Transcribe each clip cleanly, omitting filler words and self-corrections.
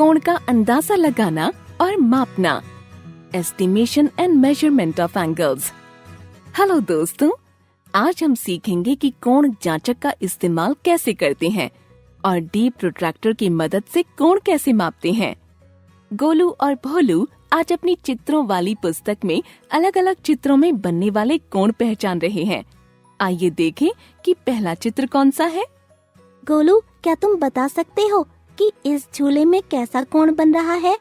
कोण का अंदाजा लगाना और मापना, estimation and measurement of angles. Hello दोस्तों, आज हम सीखेंगे कि कोण जांचक का इस्तेमाल कैसे करते हैं और डी प्रोट्रैक्टर की मदद से कोण कैसे मापते हैं। गोलू और भोलू आज अपनी चित्रों वाली पुस्तक में अलग अलग चित्रों में बनने वाले कोण पहचान रहे हैं। आइए देखें कि पहला चित्र कौन सा है। गोलू, क्या तुम बता सकते हो कि इस झूले में कैसा कोण बन रहा है?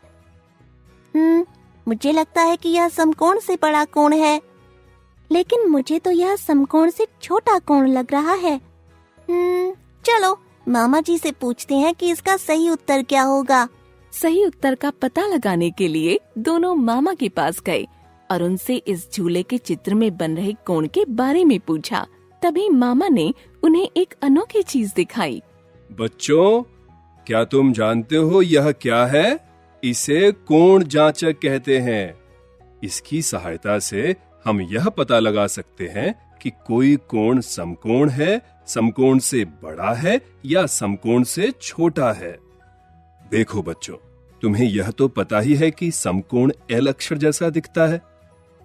मुझे लगता है कि यह समकोण से बड़ा कोण है। लेकिन मुझे तो यह समकोण से छोटा कोण लग रहा है। चलो मामा जी से पूछते हैं कि इसका सही उत्तर क्या होगा। सही उत्तर का पता लगाने के लिए दोनों मामा के पास गए और उनसे इस झूले के चित्र में बन रहे कोण के बारे में पूछा। तभी मामा ने उन्हें एक अनोखी चीज दिखाई। बच्चों, क्या तुम जानते हो यह क्या है? इसे कोण जांचक कहते हैं। इसकी सहायता से हम यह पता लगा सकते हैं कि कोई कोण समकोण है, समकोण से बड़ा है या समकोण से छोटा है। देखो बच्चों, तुम्हें यह तो पता ही है कि समकोण एल अक्षर जैसा दिखता है।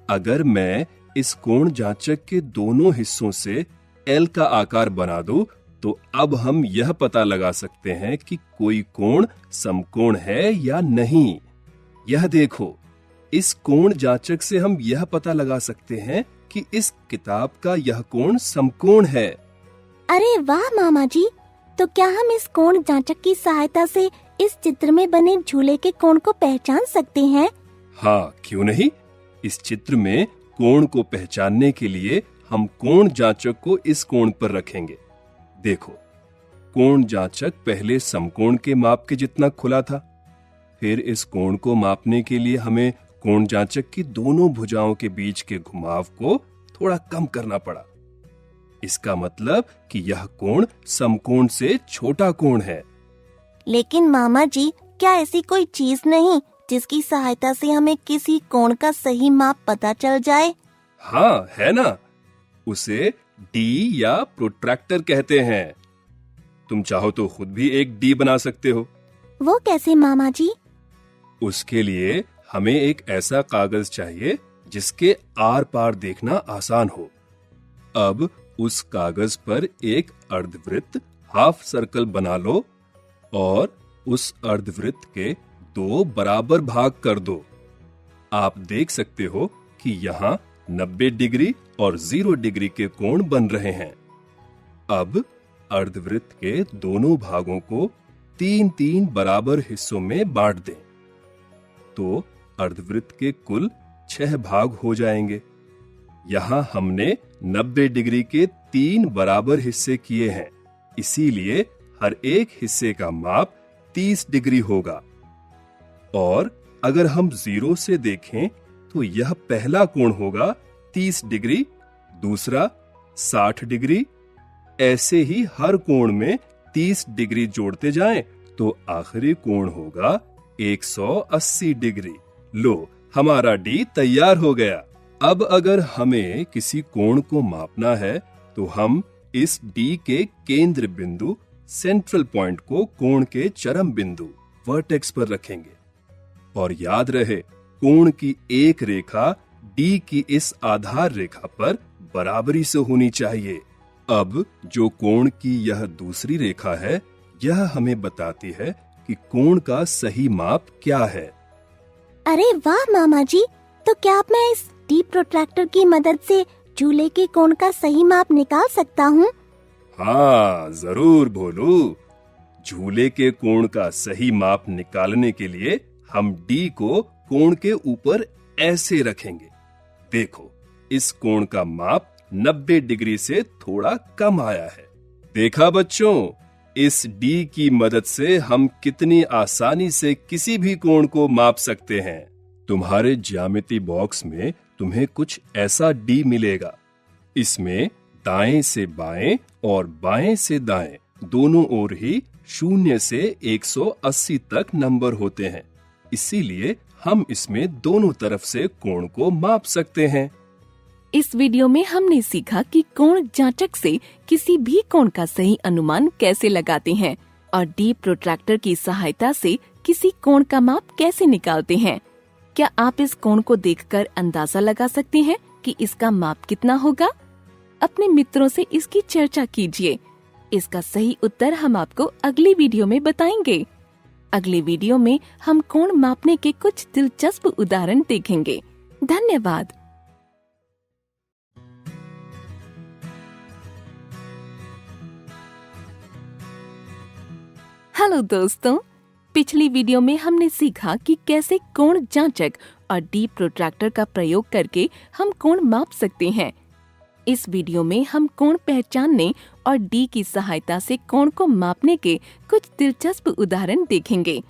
अगर मैं इस कोण जांचक के दोनों हिस्सों से एल का आकार बना दूं, तो अब हम यह पता लगा सकते हैं कि कोई कोण समकोण है या नहीं। यह देखो, इस कोण जांचक से हम यह पता लगा सकते हैं कि इस किताब का यह कोण समकोण है। अरे वाह मामा जी, तो क्या हम इस कोण जांचक की सहायता से इस चित्र में बने झूले के कोण को पहचान सकते हैं? हाँ, क्यों नहीं। इस चित्र में कोण को पहचानने के लिए हम कोण जांचक को इस कोण पर रखेंगे। देखो, कोण जांचक पहले समकोण के माप के जितना खुला था। फिर इस कोण को मापने के लिए हमें कोण जांचक की दोनों भुजाओं के बीच के घुमाव को थोड़ा कम करना पड़ा। इसका मतलब कि यह कोण समकोण से छोटा कोण है। लेकिन मामा जी, क्या ऐसी कोई चीज नहीं जिसकी सहायता से हमें किसी कोण का सही माप पता चल जाए? हाँ, है ना। उसे डी या प्रोट्रैक्टर कहते हैं। तुम चाहो तो खुद भी एक डी बना सकते हो। वो कैसे मामा जी? उसके लिए हमें एक ऐसा कागज चाहिए जिसके आर पार देखना आसान हो। अब उस कागज पर एक अर्धवृत्त हाफ सर्कल बना लो और उस अर्धवृत्त के 2 बराबर भाग कर दो। आप देख सकते हो कि यहाँ 90 डिग्री और 0 डिग्री के कोण बन रहे हैं। अब अर्धवृत्त के दोनों भागों को 3-3 बराबर हिस्सों में बांट दें, तो अर्धवृत्त के कुल 6 भाग हो जाएंगे। यहाँ हमने 90 डिग्री के 3 बराबर हिस्से किए हैं, इसीलिए हर एक हिस्से का माप 30 डिग्री होगा। और अगर हम 0 से देखें तो यह पहला कोण होगा 30 डिग्री, दूसरा 60 डिग्री। ऐसे ही हर कोण में 30 डिग्री जोड़ते जाएं तो आखिरी कोण होगा 180 डिग्री। लो, हमारा डी तैयार हो गया। अब अगर हमें किसी कोण को मापना है तो हम इस डी के केंद्र बिंदु सेंट्रल पॉइंट को कोण के चरम बिंदु वर्टेक्स पर रखेंगे। और याद रहे, कोण की एक रेखा डी की इस आधार रेखा पर बराबरी से होनी चाहिए। अब जो कोण की यह दूसरी रेखा है, यह हमें बताती है कि कोण का सही माप क्या है। अरे वाह मामा जी, तो क्या अब मैं इस डी प्रोट्रैक्टर की मदद से झूले के कोण का सही माप निकाल सकता हूँ? हाँ, जरूर भोलू। झूले के कोण का सही माप निकालने के लिए हम डी को कोण के ऊपर ऐसे रखेंगे। देखो, इस कोण का माप 90 डिग्री से थोड़ा कम आया है। देखा बच्चों, इस डी की मदद से हम कितनी आसानी से किसी भी कोण को माप सकते हैं। तुम्हारे ज्यामिति बॉक्स में तुम्हें कुछ ऐसा डी मिलेगा। इसमें दाएं से बाएं और बाएं से दाएं दोनों ओर ही 0 से 180 तक नंबर होते हैं। इसीलिए हम इसमें दोनों तरफ से कोण को माप सकते हैं। इस वीडियो में हमने सीखा कि कोण जांचक से किसी भी कोण का सही अनुमान कैसे लगाते हैं और डी प्रोट्रैक्टर की सहायता से किसी कोण का माप कैसे निकालते हैं? क्या आप इस कोण को देखकर अंदाजा लगा सकते हैं कि इसका माप कितना होगा? अपने मित्रों से इसकी चर्चा कीजिए। इसका सही उत्तर हम आपको अगली वीडियो में बताएंगे। अगली वीडियो में हम कोण मापने के कुछ दिलचस्प उदाहरण देखेंगे। धन्यवाद। हेलो दोस्तों, पिछली वीडियो में हमने सीखा कि कैसे कोण जांचक और डी प्रोट्रैक्टर का प्रयोग करके हम कोण माप सकते हैं। इस वीडियो में हम कोण पहचानने और डी की सहायता से कोण को मापने के कुछ दिलचस्प उदाहरण देखेंगे।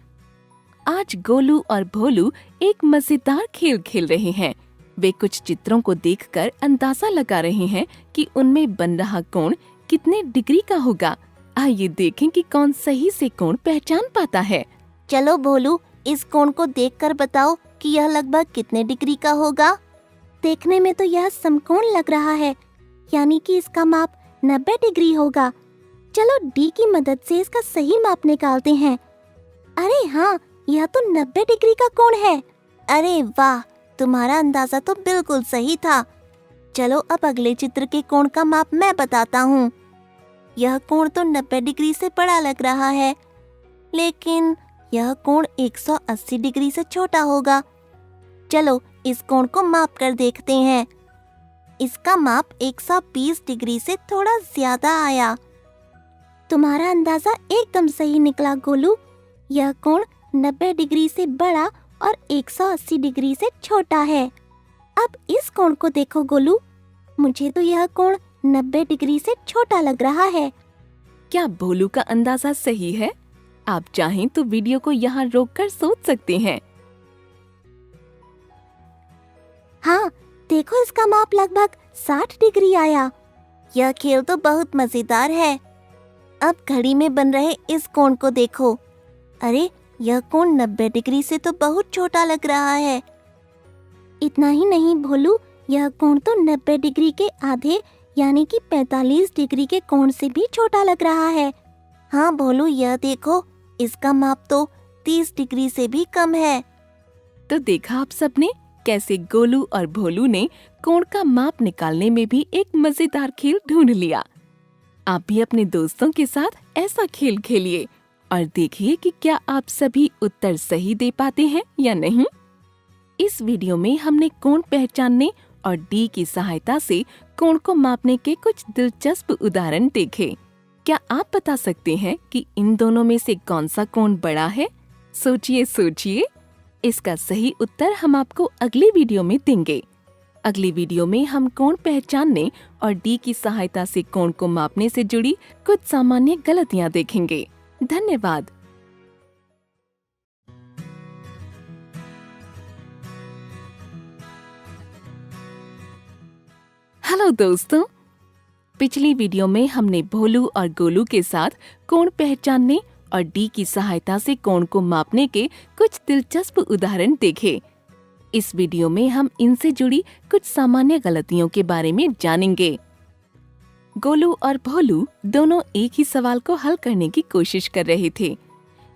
आज गोलू और भोलू एक मजेदार खेल खेल रहे हैं। वे कुछ चित्रों को देखकर अंदाजा लगा रहे हैं कि उनमें बन रहा कोण कितने डिग्री का होगा। आइए देखें कि कौन सही से कोण पहचान पाता है। चलो भोलू, इस कोण को देखकर बताओ कि यह लगभग कितने डिग्री का होगा। देखने में तो यह समकोण लग रहा है, यानी कि इसका माप 90 डिग्री होगा। चलो डी की मदद से इसका सही माप निकालते हैं। अरे हाँ, यह तो 90 डिग्री का कोण है। अरे वाह, तुम्हारा अंदाजा तो बिल्कुल सही था। चलो अब अगले चित्र के कोण का माप मैं बताता हूँ। यह कोण तो 90 डिग्री से बड़ा लग रहा है, लेकिन यह कोण 180 डिग्री से छोटा होगा। चलो इस कोण को माप कर देखते हैं। इसका माप 120 डिग्री से थोड़ा ज्यादा आया। तुम्हारा अंदाजा एकदम सही निकला गोलू। यह कोण 90 डिग्री से बड़ा और 180 डिग्री से छोटा है। अब इस कोण को देखो गोलू, मुझे तो यह कोण 90 डिग्री से छोटा लग रहा है। क्या भोलू का अंदाजा सही है? आप चाहें तो वीडियो को यहाँ रोककर सोच सकते हैं। हाँ, देखो इसका माप लगभग 60 डिग्री आया। यह खेल तो बहुत मजेदार है। अब घड़ी में बन रहे इस कोण को देखो। अरे, यह कोण 90 डिग्री से तो बहुत छोटा लग रहा है। इतना ही नहीं भोलू, यह कोण तो 90 डिग्री के आधे यानी कि 45 डिग्री के कोण से भी छोटा लग रहा है। हाँ भोलू, यह देखो, इसका माप तो 30 डिग्री से भी कम है। तो देखा आप सबने कैसे गोलू और भोलू ने कोण का माप निकालने में भी एक मजेदार खेल ढूंढ लिया। आप भी अपने दोस्तों के साथ ऐसा खेल खेलिए और देखिए कि क्या आप सभी उत्तर सही दे पाते हैं या नहीं। इस वीडियो में हमने कोण पहचानने और डी की सहायता से कोण को मापने के कुछ दिलचस्प उदाहरण देखे। क्या आप बता सकते हैं कि इन दोनों में से कौन सा कोण बड़ा है? सोचिए सोचिए। इसका सही उत्तर हम आपको अगली वीडियो में देंगे। अगली वीडियो में हम कोण पहचानने और डी की सहायता से कोण को मापने से जुड़ी कुछ सामान्य गलतियां देखेंगे। धन्यवाद। हेलो दोस्तों, पिछली वीडियो में हमने भोलू और गोलू के साथ कोण पहचानने और डी की सहायता से कोण को मापने के कुछ दिलचस्प उदाहरण देखे। इस वीडियो में हम इनसे जुड़ी कुछ सामान्य गलतियों के बारे में जानेंगे। गोलू और भोलू दोनों एक ही सवाल को हल करने की कोशिश कर रहे थे,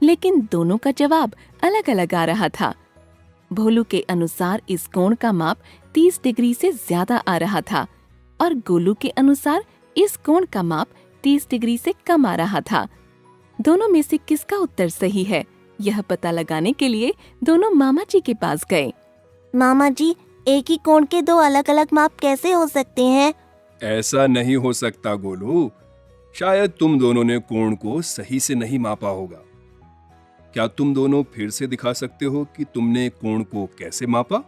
लेकिन दोनों का जवाब अलग अलग आ रहा था। भोलू के अनुसार इस कोण का माप 30 डिग्री से ज्यादा आ रहा था और गोलू के अनुसार इस कोण का माप 30 डिग्री से कम आ रहा था। दोनों में से किसका उत्तर सही है, यह पता लगाने के लिए दोनों मामा जी के पास गए। मामा जी, एक ही कोण के दो अलग अलग माप कैसे हो सकते हैं? ऐसा नहीं हो सकता गोलू। शायद तुम दोनों ने कोण को सही से नहीं मापा होगा। क्या तुम दोनों फिर से दिखा सकते हो कि तुमने कोण को कैसे मापा?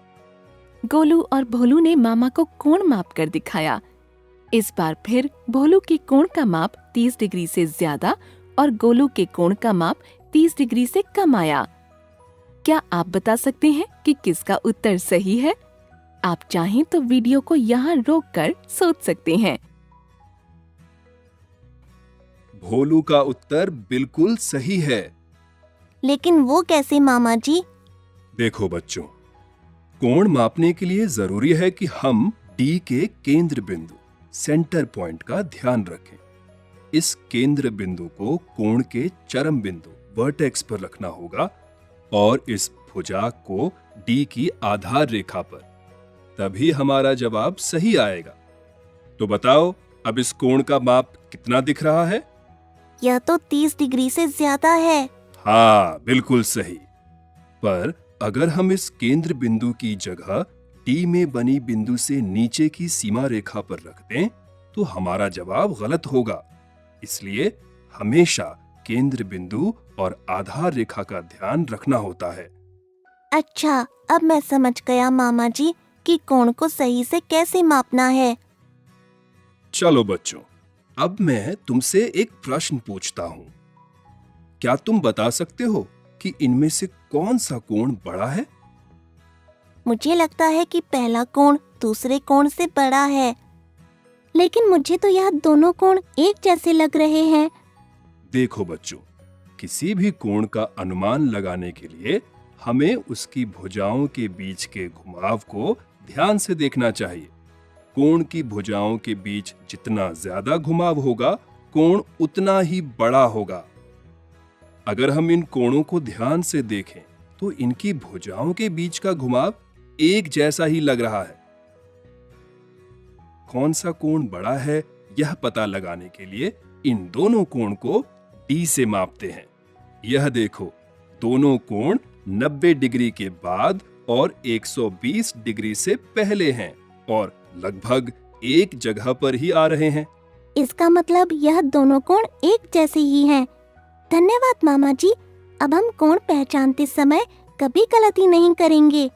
गोलू और भोलू ने मामा को कोण माप कर दिखाया। इस बार फिर भोलू के कोण का माप 30 डिग्री से ज्यादा और गोलू के कोण का माप 30 डिग्री से कम आया। क्या आप बता सकते हैं कि किसका उत्तर सही है? आप चाहें तो वीडियो को यहाँ रोककर सोच सकते हैं। भोलू का उत्तर बिल्कुल सही है। लेकिन वो कैसे मामा जी? देखो बच्चों, कोण मापने के लिए जरूरी है कि हम डी के केंद्र बिंदु सेंटर पॉइंट का ध्यान रखें। इस केंद्र बिंदु को कोण के चरम बिंदु वर्टेक्स पर रखना होगा और इस भुजा को डी की आधार रेखा पर। तभी हमारा जवाब सही आएगा। तो बताओ, अब इस कोण का माप कितना दिख रहा है? यह तो 30 डिग्री से ज्यादा है। हाँ, बिल्कुल सही। पर अगर हम इस केंद्र बिंदु की जगह डी में बनी बिंदु से नीचे की सीमा रेखा पर रख दें तो हमारा जवाब गलत होगा। इसलिए हमेशा केंद्र बिंदु और आधार रेखा का ध्यान रखना होता है। अच्छा, अब मैं समझ गया मामा जी कि कोण को सही से कैसे मापना है। चलो बच्चों, अब मैं तुमसे एक प्रश्न पूछता हूँ। क्या तुम बता सकते हो कि इनमें से कौन सा कोण बड़ा है? मुझे लगता है कि पहला कोण दूसरे कोण से बड़ा है, लेकिन मुझे तो यह दोनों कोण एक जैसे लग रहे हैं। देखो बच्चों, किसी भी कोण का अनुमान लगाने के लिए हमें उसकी भुजाओं के बीच के घुमाव को ध्यान से देखना चाहिए। कोण की भुजाओं के बीच जितना ज्यादा घुमाव होगा, कोण उतना ही बड़ा होगा। अगर हम इन कोणों को ध्यान से देखें तो इनकी भुजाओं के बीच का घुमाव एक जैसा ही लग रहा है। कौन सा कोण बड़ा है, यह पता लगाने के लिए इन दोनों कोण को डी से मापते हैं। यह देखो, दोनों कोण 90 डिग्री के बाद और 120 डिग्री से पहले हैं और लगभग एक जगह पर ही आ रहे हैं। इसका मतलब यह दोनों कोण एक जैसे ही हैं। धन्यवाद मामा जी, अब हम कोण पहचानते समय कभी गलती नहीं करेंगे।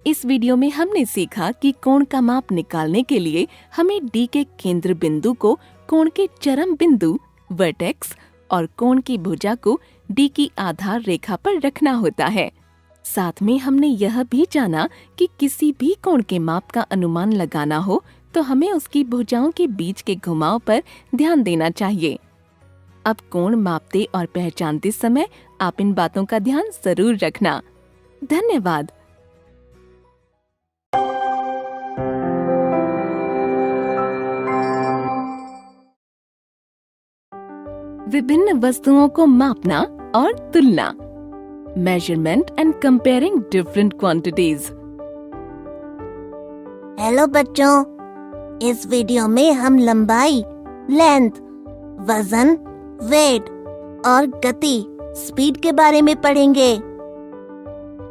इस वीडियो में हमने सीखा कि कोण का माप निकालने के लिए हमें डी के केंद्र बिंदु को कोण के चरम बिंदु वर्टेक्स और कोण की भुजा को डी की आधार रेखा पर रखना होता है। साथ में हमने यह भी जाना कि किसी भी कोण के माप का अनुमान लगाना हो तो हमें उसकी भुजाओं के बीच के घुमाव पर ध्यान देना चाहिए। अब कोण मापते और पहचानते समय आप इन बातों का ध्यान जरूर रखना। धन्यवाद। विभिन्न वस्तुओं को मापना और तुलना। Measurement and comparing different quantities. Hello बच्चों, इस वीडियो में हम लंबाई, लेंथ, वजन, वेट और गति, स्पीड के बारे में पढ़ेंगे।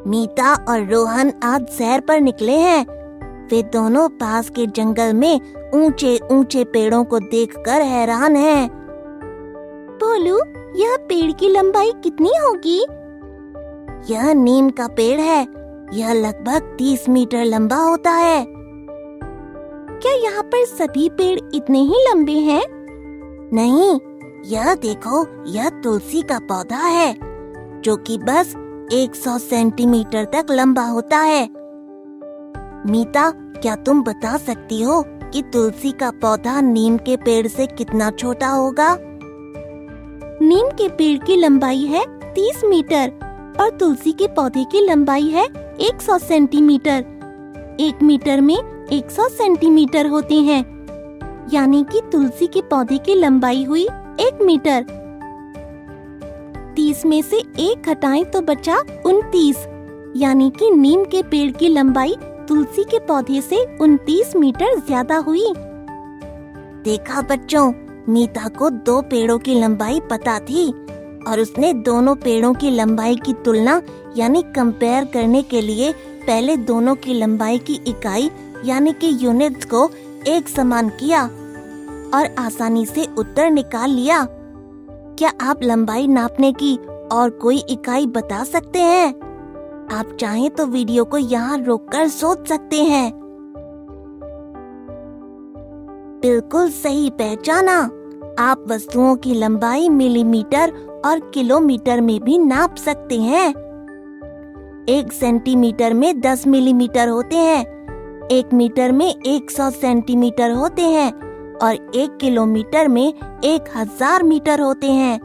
मीता और रोहन आज सैर पर निकले हैं। वे दोनों पास के जंगल में ऊंचे ऊंचे पेड़ों को देखकर हैरान हैं। बोलू, यह पेड़ की लंबाई कितनी होगी? यह नीम का पेड़ है। यह लगभग 30 मीटर लंबा होता है। क्या यहाँ पर सभी पेड़ इतने ही लंबे हैं? नहीं, यह देखो, यह तुलसी का पौधा है जो कि बस 100 सेंटीमीटर तक लंबा होता है। मीता, क्या तुम बता सकती हो कि तुलसी का पौधा नीम के पेड़ से कितना छोटा होगा? नीम के पेड़ की लंबाई है 30 मीटर और तुलसी के पौधे की लंबाई है 100 सेंटीमीटर। 1 मीटर में 100 सेंटीमीटर होते हैं, यानी कि तुलसी के पौधे की लंबाई हुई 1 मीटर। 30 में से 1 घटाएं तो बचा 29, यानी कि नीम के पेड़ की लंबाई तुलसी के पौधे से 29 मीटर ज्यादा हुई। देखा बच्चों, मीता को 2 पेड़ों की लंबाई पता थी और उसने दोनों पेड़ों की लंबाई की तुलना यानी कंपेयर करने के लिए पहले दोनों की लंबाई की इकाई यानी कि यूनिट्स को एक समान किया और आसानी से उत्तर निकाल लिया। क्या आप लंबाई नापने की और कोई इकाई बता सकते हैं? आप चाहें तो वीडियो को यहाँ रोककर सोच सकते हैं। बिल्कुल सही पहचाना। आप वस्तुओं की लंबाई मिलीमीटर और किलोमीटर में भी नाप सकते हैं। 1 सेंटीमीटर में 10 मिलीमीटर होते हैं, 1 मीटर में 100 सेंटीमीटर होते हैं और 1 किलोमीटर में 1000 मीटर होते हैं।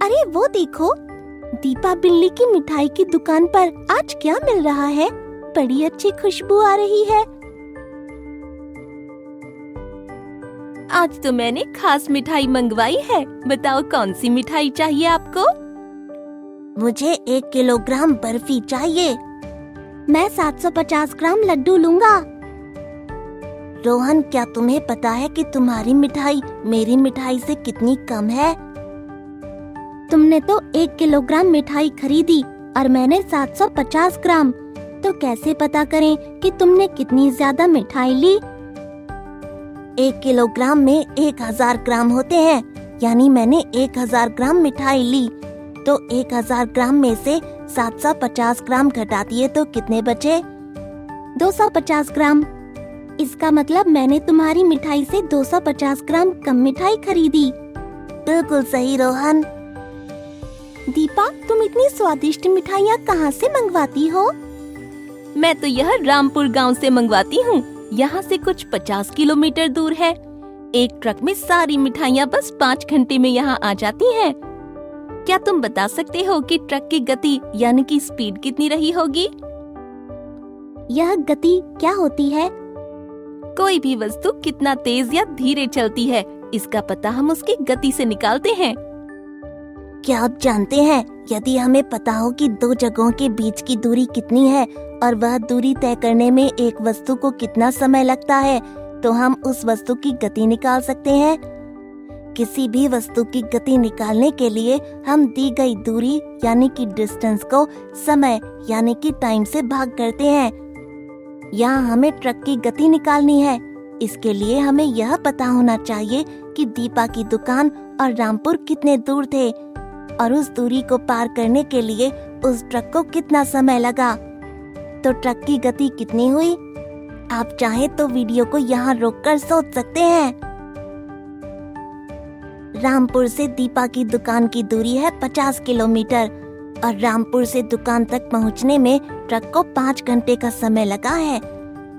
अरे वो देखो, दीपा बिल्ली की मिठाई की दुकान पर आज क्या मिल रहा है? बड़ी अच्छी खुशबू आ रही है। आज तो मैंने खास मिठाई मंगवाई है। बताओ कौन सी मिठाई चाहिए आपको? मुझे 1 किलोग्राम बर्फी चाहिए। मैं 750 ग्राम लड्डू लूंगा। रोहन, क्या तुम्हें पता है कि तुम्हारी मिठाई मेरी मिठाई से कितनी कम है? तुमने तो 1 किलोग्राम मिठाई खरीदी और मैंने 750 ग्राम। तो कैसे पता करें कि तुमने कितनी ज्यादा मिठाई ली? 1 किलोग्राम में 1000 ग्राम होते हैं, यानी मैंने 1000 ग्राम मिठाई ली। तो 1000 ग्राम में से 750 ग्राम घटा दिए तो कितने बचे? 250 ग्राम। इसका मतलब मैंने तुम्हारी मिठाई से 250 ग्राम कम मिठाई खरीदी। बिल्कुल सही रोहन। दीपा, तुम इतनी स्वादिष्ट मिठाइयाँ कहाँ से मंगवाती हो? मैं तो यह रामपुर गांव से मंगवाती हूँ। यहाँ से कुछ 50 किलोमीटर दूर है। एक ट्रक में सारी मिठाइयाँ बस 5 घंटे में यहाँ आ जाती हैं। क्या तुम बता सकते हो कि ट्रक की गति यानी कि स्पीड कितनी रही होगी? यह गति क्या होती है? कोई भी वस्तु कितना तेज या धीरे चलती है, इसका पता हम उसकी गति से निकालते हैं। क्या आप जानते हैं, यदि हमें पता हो कि 2 जगहों के बीच की दूरी कितनी है और वह दूरी तय करने में एक वस्तु को कितना समय लगता है, तो हम उस वस्तु की गति निकाल सकते हैं। किसी भी वस्तु की गति निकालने के लिए हम दी गई दूरी यानी कि डिस्टेंस को समय यानी कि टाइम से भाग करते हैं। यहाँ हमें ट्रक की गति निकालनी है। इसके लिए हमें यह पता होना चाहिए कि दीपा की दुकान और रामपुर कितने दूर थे और उस दूरी को पार करने के लिए उस ट्रक को कितना समय लगा। तो ट्रक की गति कितनी हुई? आप चाहे तो वीडियो को यहाँ रोककर सोच सकते हैं। रामपुर से दीपा की दुकान की दूरी है 50 किलोमीटर और रामपुर से दुकान तक पहुँचने में ट्रक को 5 घंटे का समय लगा है।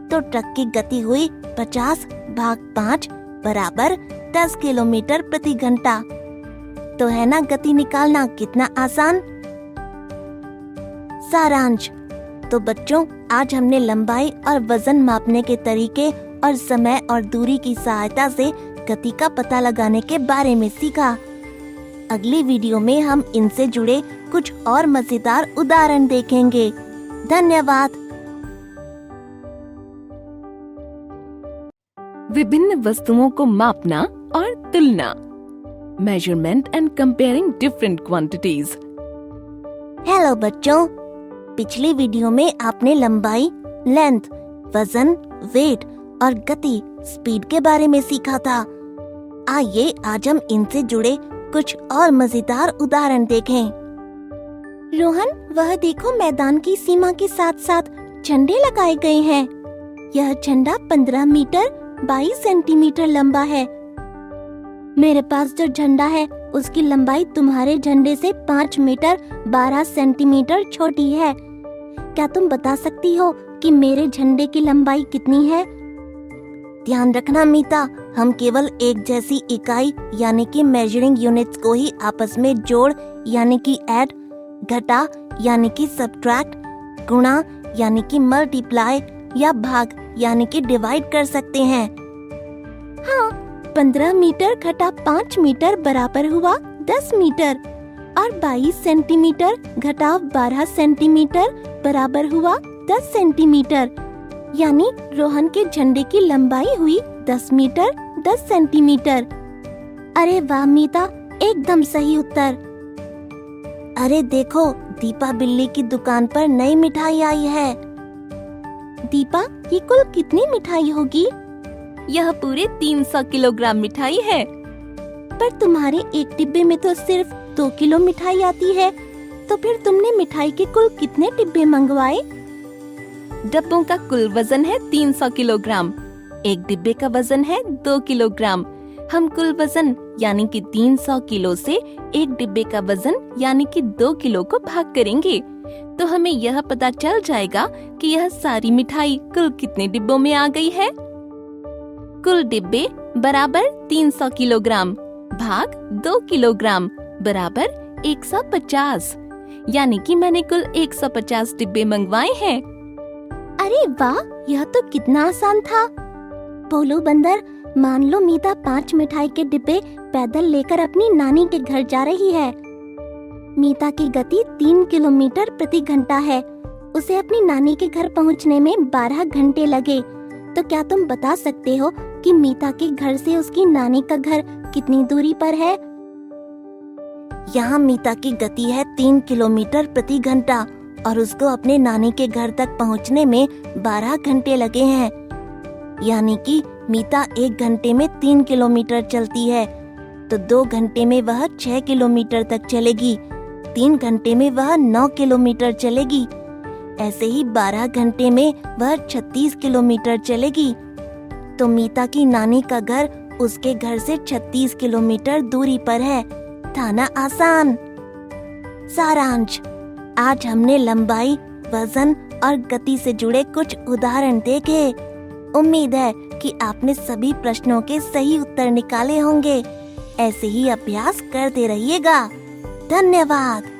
तो ट्रक की गति हुई 50 भाग 5 बराबर 10 किलोमीटर प्रति घंटा। तो है ना गति निकालना कितना आसान। सारांश। तो बच्चों, आज हमने लंबाई और वजन मापने के तरीके और समय और दूरी की सहायता से गति का पता लगाने के बारे में सीखा। अगली वीडियो में हम इनसे जुड़े कुछ और मजेदार उदाहरण देखेंगे। धन्यवाद। विभिन्न वस्तुओं को मापना और तुलना। Measurement and comparing different quantities. Hello बच्चों, पिछली वीडियो में आपने लंबाई, लेंथ, वजन, वेट और गति, स्पीड के बारे में सीखा था। आइए आज हम इनसे जुड़े कुछ और मजेदार उदाहरण देखें। रोहन, वह देखो, मैदान की सीमा के साथ साथ झंडे लगाए गए हैं। यह झंडा 15 मीटर 22 सेंटीमीटर लंबा है। मेरे पास जो झंडा है उसकी लंबाई तुम्हारे झंडे से 5 मीटर 12 सेंटीमीटर छोटी है। क्या तुम बता सकती हो कि मेरे झंडे की लंबाई कितनी है? ध्यान रखना मीता, हम केवल एक जैसी इकाई यानी कि मेजरिंग यूनिट्स को ही आपस में जोड़ यानी कि ऐड, घटा यानी कि सब्ट्रैक्ट, गुणा यानी कि मल्टीप्लाई या भाग यानी कि डिवाइड कर सकते हैं। हाँ, 15 मीटर घटा 5 मीटर बराबर हुआ 10 मीटर और 22 सेंटीमीटर घटा 12 सेंटीमीटर बराबर हुआ 10 सेंटीमीटर। यानी रोहन के झंडे की लंबाई हुई 10 मीटर 10 सेंटीमीटर। अरे वाह मीता, एकदम सही उत्तर। अरे देखो, दीपा बिल्ली की दुकान पर नई मिठाई आई है। दीपा, ये कुल कितनी मिठाई होगी? यह पूरे 300 किलोग्राम मिठाई है। पर तुम्हारे एक डिब्बे में तो सिर्फ 2 किलो मिठाई आती है। तो फिर तुमने मिठाई के कुल कितने डिब्बे मंगवाए? डब्बों का कुल वजन है 300 किलोग्राम। एक डिब्बे का वजन है 2 किलोग्राम। हम कुल वजन यानी कि 300 किलो से एक डिब्बे का वजन यानी कि 2 किलो को भाग करेंगे तो हमें यह पता चल जाएगा कि यह सारी मिठाई कुल कितने डिब्बों में आ गई है। कुल डिब्बे बराबर 300 किलोग्राम भाग 2 किलोग्राम बराबर 150। यानी कि मैंने कुल 150 डिब्बे मंगवाए हैं। अरे वाह, यह तो कितना आसान था। बोलो बंदर, मान लो मीता 5 मिठाई के डिब्बे पैदल लेकर अपनी नानी के घर जा रही है। मीता की गति 3 किलोमीटर प्रति घंटा है। उसे अपनी नानी के घर पहुंचने में 12 घंटे लगे। तो क्या तुम बता सकते हो कि मीता के घर से उसकी नानी का घर कितनी दूरी पर है? यहाँ मीता की गति है 3 किलोमीटर प्रति घंटा और उसको अपने नानी के घर तक पहुँचने में 12 घंटे लगे हैं। यानी कि मीता 1 घंटे में 3 किलोमीटर चलती है, तो 2 घंटे में वह 6 किलोमीटर तक चलेगी। 3 घंटे में वह 9 किलोमीटर चलेगी। ऐसे ही 12 घंटे में वह 36 किलोमीटर चलेगी। तो मीता की नानी का घर उसके घर से 36 किलोमीटर दूरी पर है। था ना आसान? सारांश, आज हमने लंबाई, वजन और गति से जुड़े कुछ उदाहरण देखे। उम्मीद है कि आपने सभी प्रश्नों के सही उत्तर निकाले होंगे। ऐसे ही अभ्यास करते रहिएगा। धन्यवाद।